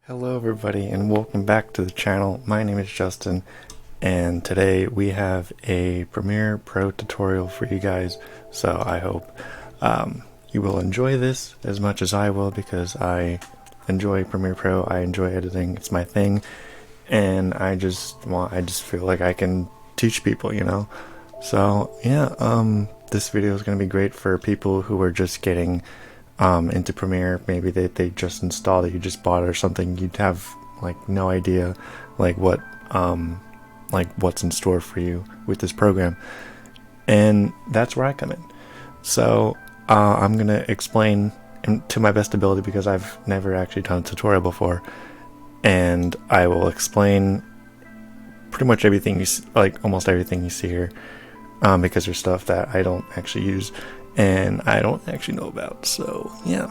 Hello everybody and welcome back to the channel. My name is Justin and today we have a Premiere Pro tutorial for you guys, so I hope you will enjoy this as much as I will, because I enjoy Premiere Pro, I enjoy editing, it's my thing, and I just feel like I can teach people, you know? So yeah, this video is going to be great for people who are just getting into Premiere. Maybe they just installed it, you just bought it or something, you'd have like no idea like what's in store for you with this program, and that's where I come in. So I'm gonna explain to my best ability, because I've never actually done a tutorial before, and I will explain pretty much everything you see, like almost everything you see here, because there's stuff that I don't actually use and I don't actually know about. So yeah,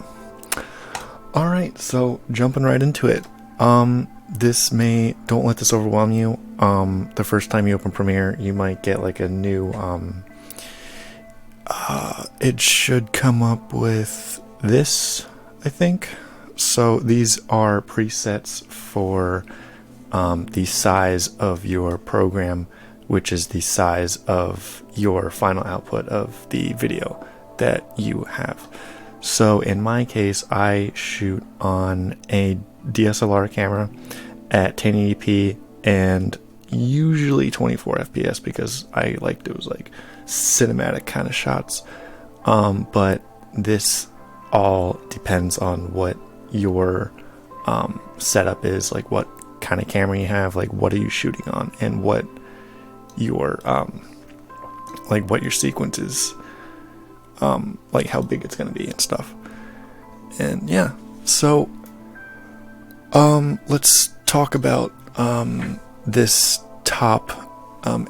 alright, so jumping right into it. Don't let this overwhelm you. The first time you open Premiere, you might get like a new it should come up with this, I think. So these are presets for the size of your program, which is the size of your final output of the video that you have. So in my case, I shoot on a DSLR camera at 1080p and usually 24 FPS, because I like those like cinematic kind of shots. But this all depends on what your setup is, like what kind of camera you have, like what are you shooting on, and what your like what your sequence is, like how big it's gonna be and stuff. And yeah, so let's talk about this top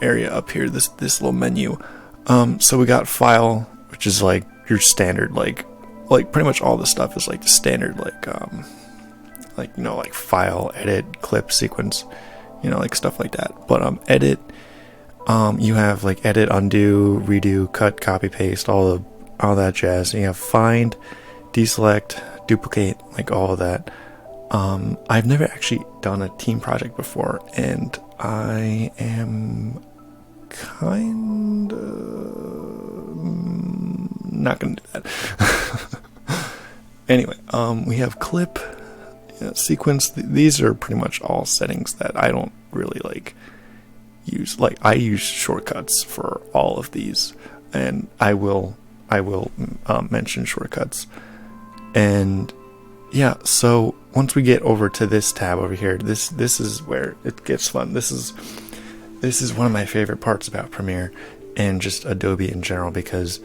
area up here, this little menu. So we got file, which is like your standard, like pretty much all this stuff is like the standard, like you know, like file, edit, clip, sequence, you know, like stuff like that. But edit, you have like edit, undo, redo, cut, copy, paste, all that jazz. And you have find, deselect, duplicate, like all of that. I've never actually done a team project before, and I am kinda not gonna do that. Anyway, we have clip, sequence. These are pretty much all settings that I don't really like use. Like I use shortcuts for all of these, and I will mention shortcuts. And yeah, so once we get over to this tab over here, this is where it gets fun. This is one of my favorite parts about Premiere and just Adobe in general, because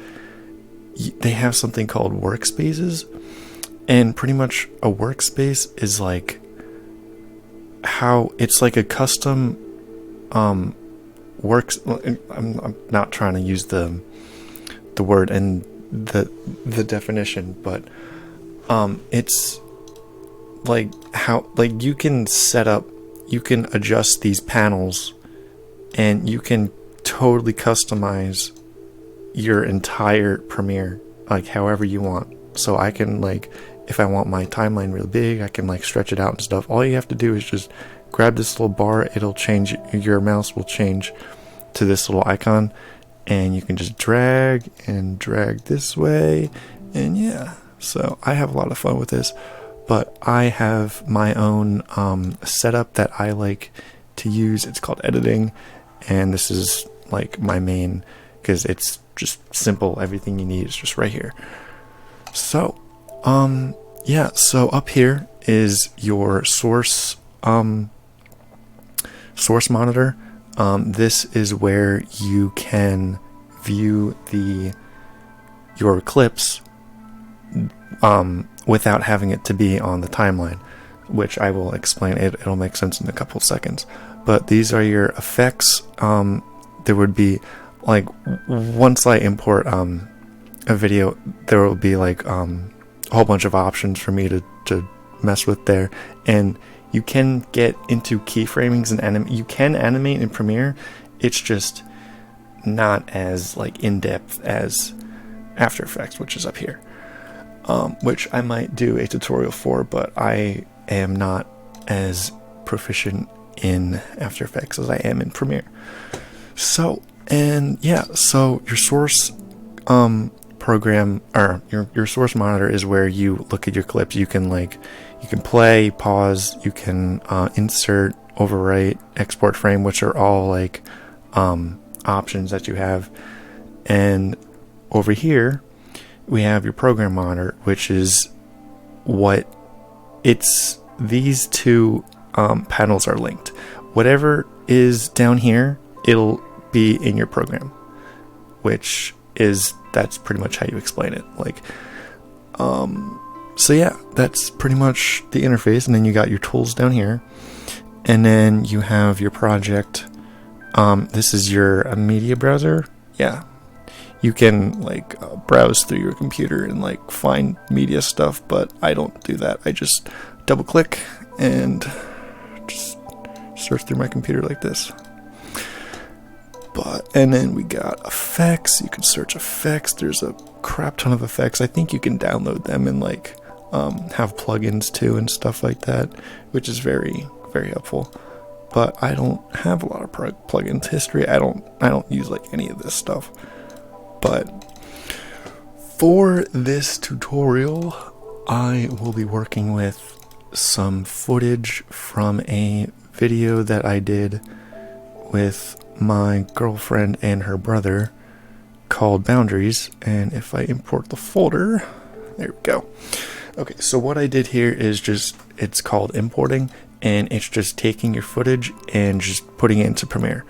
they have something called workspaces, and pretty much a workspace is like how it's like a custom works. I'm not trying to use the word and the definition, but it's like how, like, you can set up, you can adjust these panels, and you can totally customize your entire Premiere like however you want. So I can, like, if I want my timeline real big, I can like stretch it out and stuff. All you have to do is just grab this little bar, it'll change, your mouse will change to this little icon, and you can just drag and drag this way. And yeah, so I have a lot of fun with this, but I have my own setup that I like to use. It's called editing, and this is like my main, because it's just simple. Everything you need is just right here. So yeah, so up here is your source monitor. This is where you can view your clips without having it to be on the timeline, which I will explain. It'll make sense in a couple of seconds. But these are your effects. There would be, like, once I import a video, there will be like a whole bunch of options for me to mess with there, and you can get into keyframings and you can animate in Premiere. It's just not as like in-depth as After Effects, which is up here, which I might do a tutorial for, but I am not as proficient in After Effects as I am in Premiere. So, and yeah, so your source program, or your source monitor, is where you look at your clips. You can play, pause, you can insert, overwrite, export frame, which are all like options that you have. And over here we have your program monitor, which is what it's these two panels are linked. Whatever is down here, it'll be in your program, which is, that's pretty much how you explain it. Like, so yeah, that's pretty much the interface. And then you got your tools down here, and then you have your project. This is your media browser. Yeah, you can like browse through your computer and like find media stuff, but I don't do that. I just double click and just search through my computer like this. And then we got effects. You can search effects. There's a crap ton of effects. I think you can download them and like have plugins too and stuff like that, which is very, very helpful. But I don't have a lot of plugins history. I don't use like any of this stuff. But for this tutorial, I will be working with some footage from a video that I did with my girlfriend and her brother called Boundaries. And if I import the folder, there we go. Okay, so what I did here is just, it's called importing, and it's just taking your footage and just putting it into Premiere.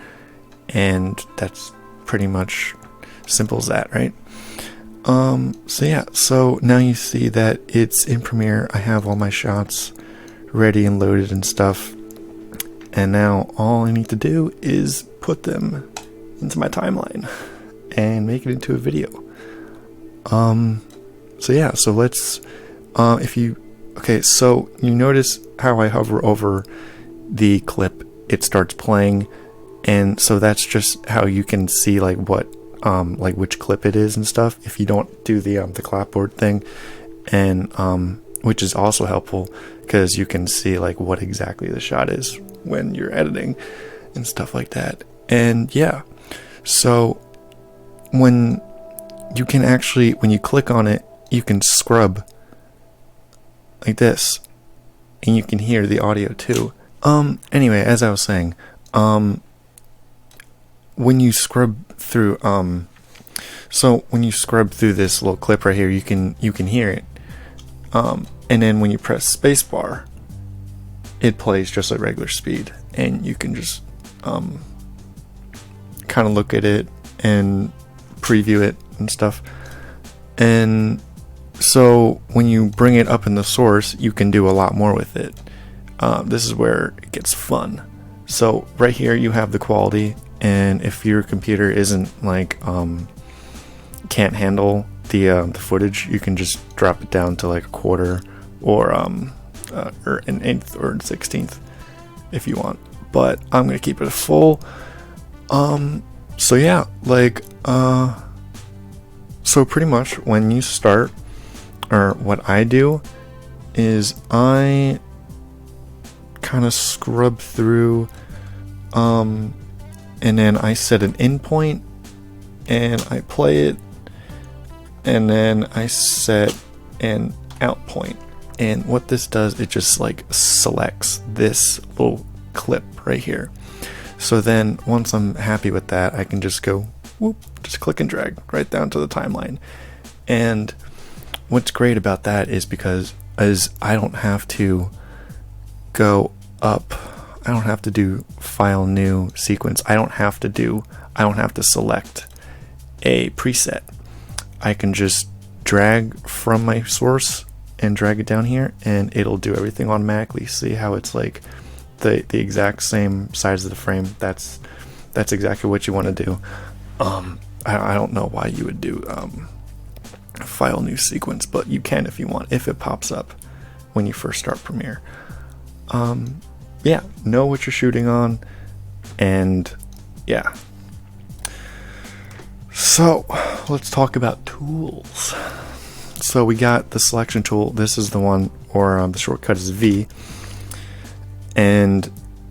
And that's pretty much simple as that, right? So yeah, so now you see that it's in Premiere. I have all my shots ready and loaded and stuff. And now all I need to do is put them into my timeline and make it into a video. So yeah, so let's, okay, so you notice how I hover over the clip, it starts playing, and so that's just how you can see like what, like which clip it is and stuff, if you don't do the clapboard thing, and which is also helpful because you can see like what exactly the shot is when you're editing and stuff like that. And yeah, so when you can actually, when you click on it, you can scrub like this, and you can hear the audio too. Anyway, as I was saying, when you scrub through, so when you scrub through this little clip right here, you can hear it. And then when you press spacebar, it plays just at regular speed, and you can just kind of look at it and preview it and stuff. And so when you bring it up in the source, you can do a lot more with it. This is where it gets fun. So right here you have the quality, and if your computer isn't like can't handle the footage, you can just drop it down to like a quarter or an eighth or 16th if you want. But I'm gonna keep it full. So yeah, like so pretty much when you start, or what I do is I kind of scrub through, and then I set an in point and I play it, and then I set an out point. And what this does, it just like selects this little clip right here. So then once I'm happy with that, I can just go whoop, just click and drag right down to the timeline. And what's great about that is because I don't have to go up, I don't have to do file new sequence, I don't have to select a preset. I can just drag from my source and drag it down here, and it'll do everything automatically. See how it's like the exact same size of the frame? That's exactly what you want to do. I don't know why you would do file new sequence, but you can if you want, if it pops up when you first start Premiere. Yeah, know what you're shooting on, and yeah. So let's talk about tools. So we got the selection tool. This is the one, or the shortcut is V. And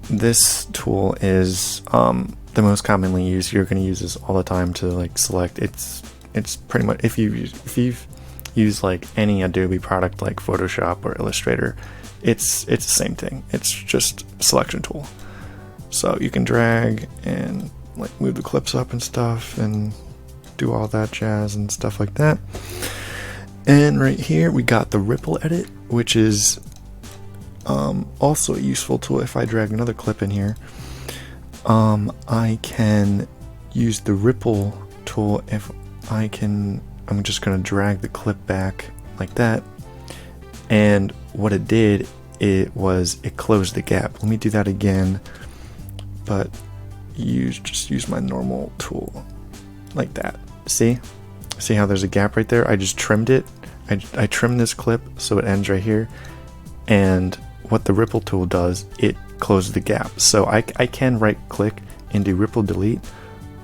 this tool is the most commonly used. You're going to use this all the time to like select. It's pretty much, if you've used like any Adobe product like Photoshop or Illustrator, it's the same thing. It's just a selection tool. So you can drag and like move the clips up and stuff and do all that jazz and stuff like that. And right here we got the ripple edit, which is also a useful tool. If I drag another clip in here, I can use the ripple tool. I'm just going to drag the clip back like that, and what it did, it closed the gap. Let me do that again, but just use my normal tool like that. See how there's a gap right there? I just trimmed it. I trimmed this clip so it ends right here, and what the ripple tool does, it closes the gap. So I can right click and do ripple delete,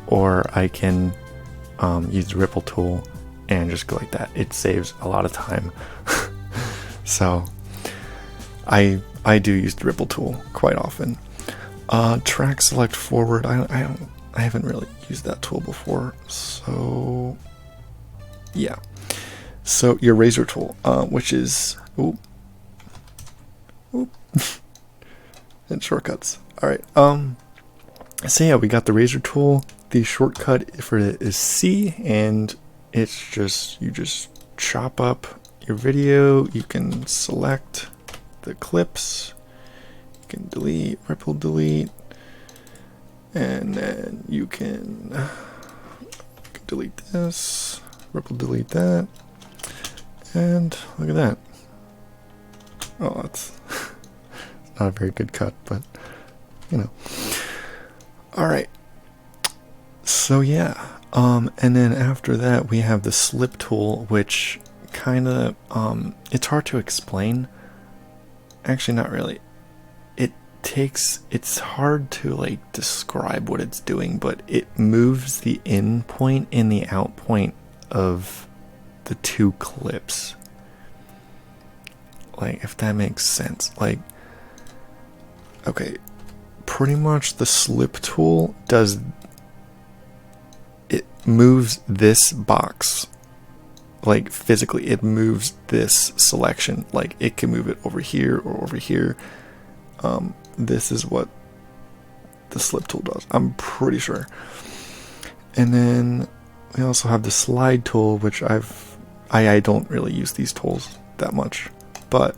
or I can use the ripple tool and just go like that. It saves a lot of time. So I do use the ripple tool quite often. Track select forward, I haven't really used that tool before, so yeah. So your razor tool, which is and shortcuts. All right. So yeah, we got the razor tool. The shortcut for it is C, and it's just, you just chop up your video. You can select the clips. You can delete, ripple delete, and then you can delete this, ripple delete that, and look at that. Oh, that's not a very good cut, but you know. All right. So yeah, and then after that we have the slip tool, which kind of it's hard to explain. Actually, not really. It's hard to like describe what it's doing, but it moves the in point and the out point of the two clips. Like, if that makes sense. Like, okay, pretty much the slip tool it moves this box, like physically it moves this selection. Like, it can move it over here or over here. This is what the slip tool does, I'm pretty sure. And then we also have the slide tool, which I don't really use these tools that much, but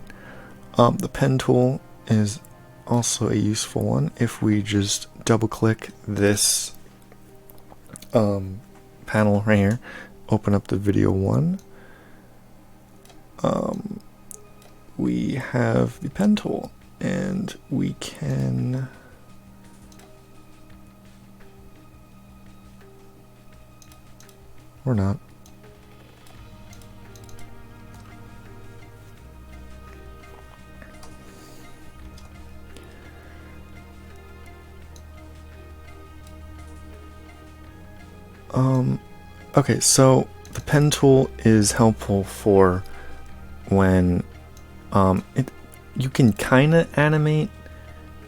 the pen tool is also a useful one. If we just double click this panel right here, open up the video one, we have the pen tool, and we can or not. Okay, so the pen tool is helpful for when you can kind of animate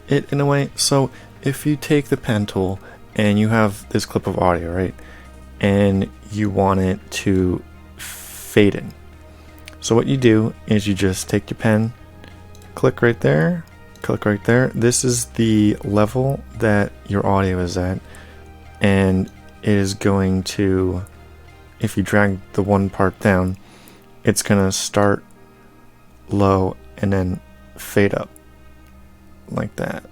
it in a way. So if you take the pen tool and you have this clip of audio, right, and you want it to fade in, so what you do is you just take your pen, click right there, click right there. This is the level that your audio is at, and it is going to, if you drag the one part down, it's gonna start low and then fade up like that.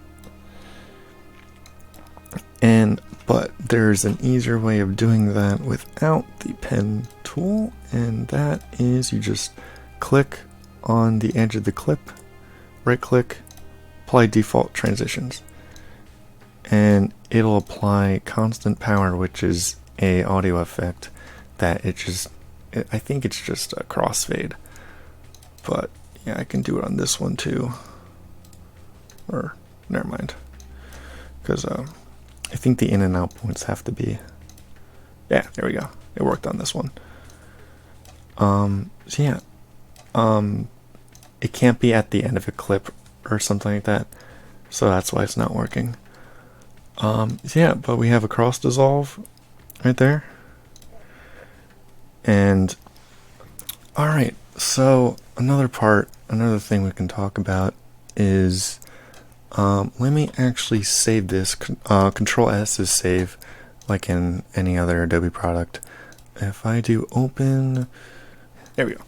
But there's an easier way of doing that without the pen tool, and that is you just click on the edge of the clip, right click, apply default transitions, and it'll apply constant power, which is a audio effect that I think it's just a crossfade, but yeah, I can do it on this one too, or never mind, because I think the in and out points have to be, yeah, there we go, it worked on this one. So yeah, it can't be at the end of a clip or something like that, so that's why it's not working. Yeah, but we have a cross dissolve right there. And alright, so another thing we can talk about is, let me actually save this. Control S is save, like in any other Adobe product. If I do open, there we go.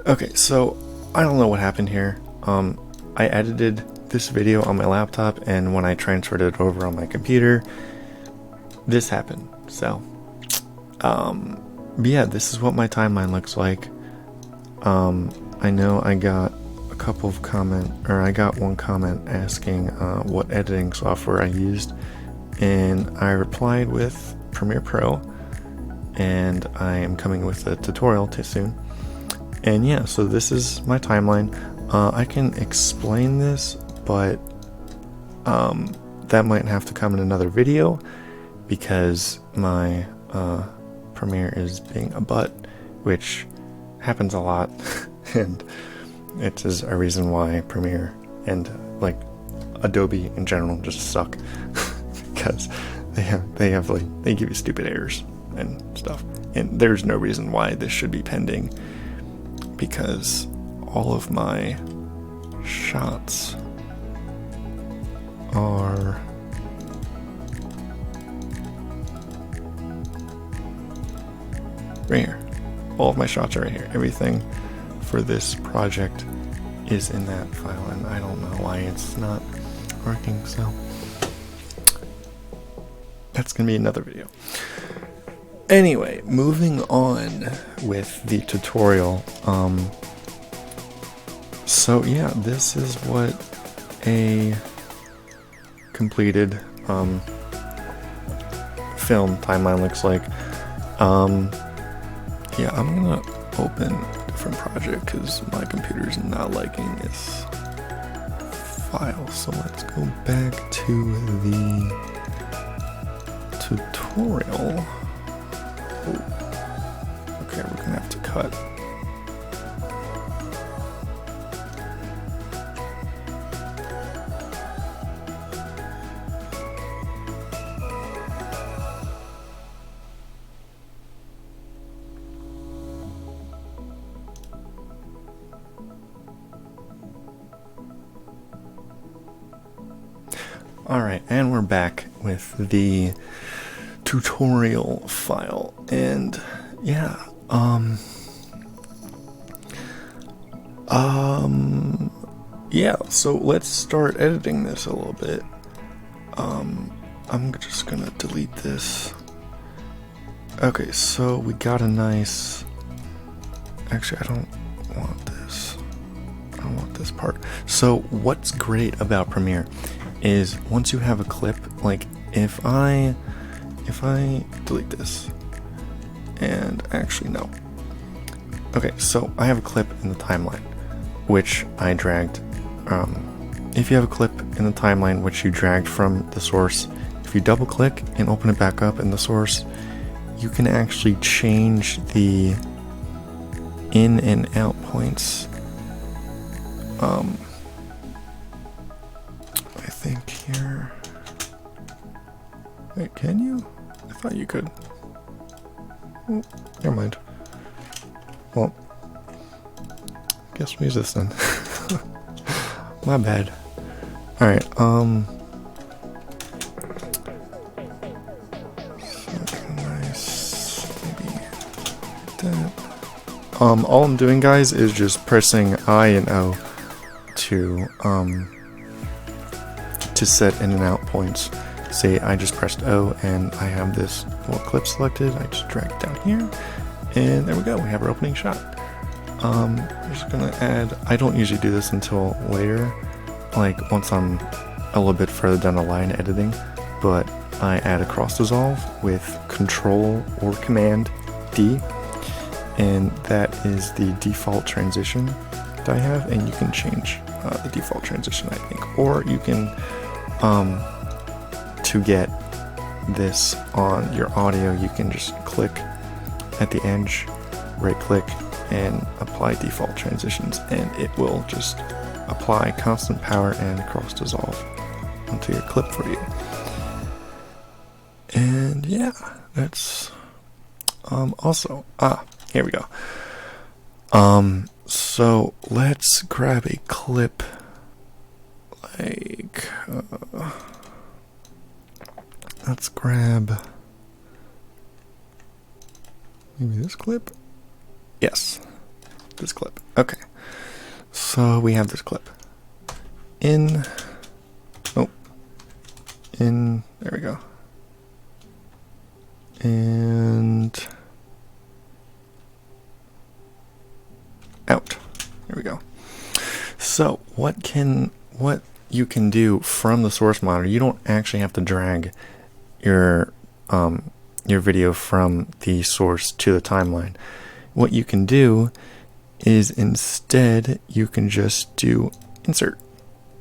Okay, so I don't know what happened here. I edited this video on my laptop, and when I transferred it over on my computer, this happened. So, yeah, this is what my timeline looks like. I know I got a couple of I got one comment asking what editing software I used, and I replied with Premiere Pro, and I am coming with a tutorial too soon. And yeah, so this is my timeline. I can explain this, but that might have to come in another video because my Premiere is being a butt, which happens a lot, and it is a reason why Premiere and like Adobe in general just suck because they give you stupid errors and stuff, and there's no reason why this should be pending because all of my shots are right here. All of my shots are right here. Everything for this project is in that file, and I don't know why it's not working, so that's gonna be another video. Anyway, moving on with the tutorial. So yeah, this is what a completed film timeline looks like. Yeah, I'm gonna open a different project because my computer's not liking this file. So let's go back to the tutorial. Oh. Okay, we're gonna have to cut. Alright, and we're back with the tutorial file, and yeah, yeah, so let's start editing this a little bit. I'm just gonna delete this. Okay, so we got a nice, actually I don't want this. I don't want this part. So what's great about Premiere is once you have a clip, like if I delete this, and actually no. Okay, so I have a clip in the timeline, which I dragged. If you have a clip in the timeline which you dragged from the source, if you double click and open it back up in the source, you can actually change the in and out points. I think here. Wait, can you? I thought you could. Oh, never mind. Well, guess we'll use this then. My bad. Alright, nice. Maybe that. All I'm doing, guys, is just pressing I and O to set in and out points. Say I just pressed O and I have this little clip selected. I just drag it down here, and there we go. We have our opening shot. I'm just gonna add. I don't usually do this until later, like once I'm a little bit further down the line editing. But I add a cross dissolve with Control or Command D, and that is the default transition that I have. And you can change the default transition, I think, or you can to get this on your audio, you can just click at the edge, right click, and apply default transitions, and it will just apply constant power and cross dissolve onto your clip for you. And yeah, that's also here we go. So let's grab a clip like let's grab maybe this clip. Yes, this clip. Okay, so we have this clip in there we go, and out. There we go. So what you can do from the source monitor, you don't actually have to drag your video from the source to the timeline. What you can do is instead you can just do insert,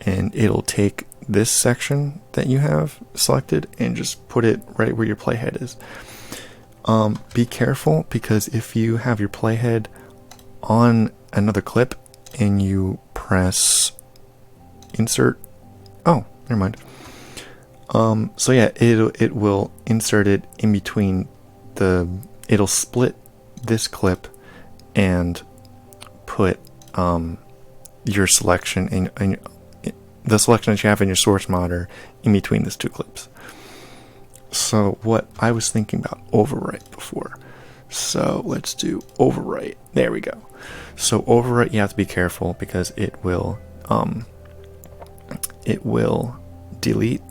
and it'll take this section that you have selected and just put it right where your playhead is. Be careful, because if you have your playhead on another clip and you press insert, oh, never mind. So yeah, it will insert it in between it'll split this clip and put your selection in the selection that you have in your source monitor in between these two clips. So what I was thinking about overwrite before. So let's do overwrite. There we go. So overwrite, you have to be careful because it will delete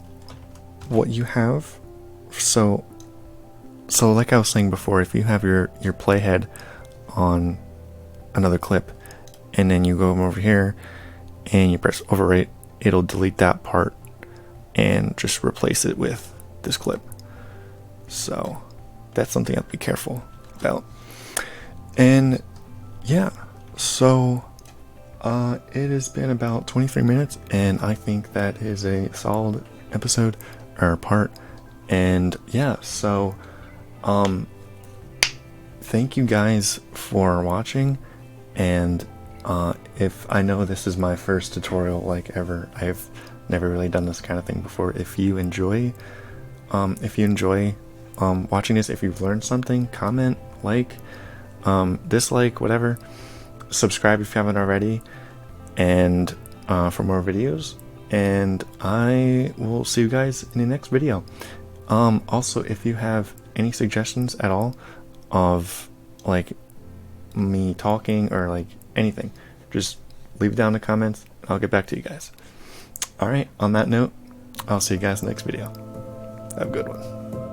what you have. So like I was saying before, if you have your playhead on another clip and then you go over here and you press overwrite, it'll delete that part and just replace it with this clip. So that's something you have to be careful about. And yeah, so it has been about 23 minutes, and I think that is a solid episode or part. And yeah, so thank you guys for watching. And if I know this is my first tutorial like ever, I've never really done this kind of thing before. If you enjoy watching this, if you've learned something, comment, like, dislike, whatever. Subscribe if you haven't already, and for more videos. And I will see you guys in the next video. Also, if you have any suggestions at all of like me talking or like anything, just leave it down in the comments. I'll get back to you guys. Alright, on that note, I'll see you guys in the next video. Have a good one.